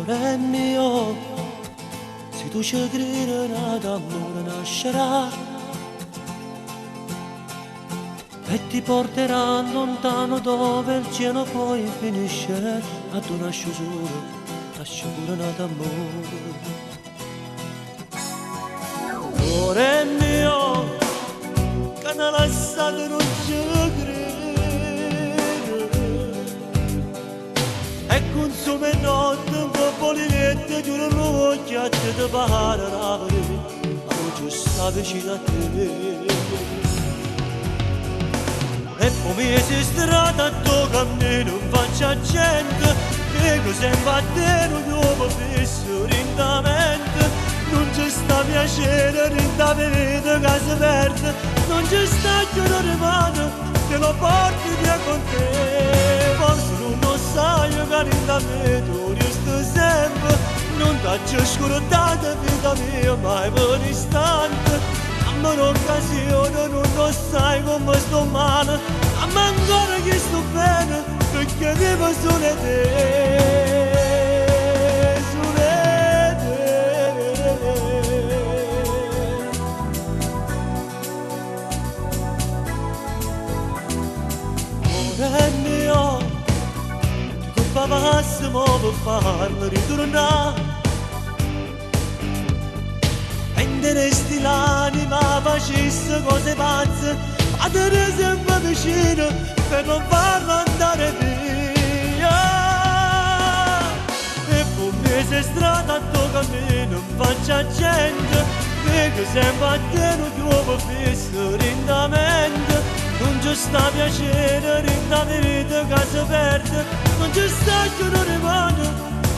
Amore mio, se tu ci credi d'amore nascerà e ti porterà lontano dove il cielo poi finisce. A tu nasce solo, nasce pure d'amore. Amore mio, che ne lasciate non ci credo e consuma notte un po' polivette di una rocchiata di bahare ravere, ma non ci sta vicino a te. E poi mi esisterà tanto cammino in faccia a gente, che sempre a te non devo fisso rindamente. Non ci sta piacere, rinda vedere che si perde, non ci sta che non rimane, te lo porti via con te. Forse non lo sai che rinda me tu resti sempre, non t'ho scordato vita mia mai per un istante. Ma un'occasione non lo sai come sto male, ma ancora che sto bene, perché vivo solo te. Amore mio, che massimo per farmi ritornare, prenderesti l'anima, facessi cose pazze, ma te sempre vicino per non farlo andare via. E poi mi sei strada tanto cammino in faccia a gente, che sempre a te non trovo fisso rindamente. Non ci sta piacere, rinda vita che si perde, non ci sta che non rimane,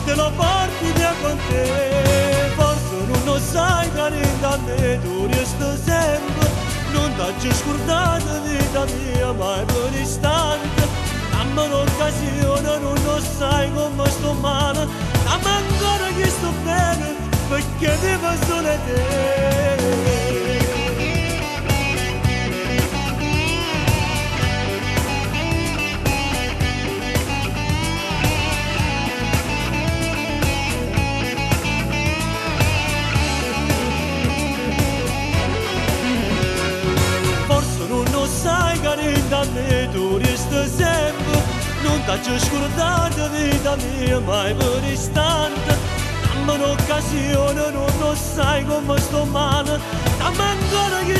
te lo porti via con te. Forse non lo sai che rinda me tu resti sempre, non t'ho scordato vita mia mai per un istante. Dammi un'occasione, non lo sai come sto male, dammi ancora che sto bene, perché vivo solo te. Sai che da me tu resti sempre, non t'ho scordato vita mia mai per un istante. Dammi un'occasione, non lo sai come sto male, dammi ancora che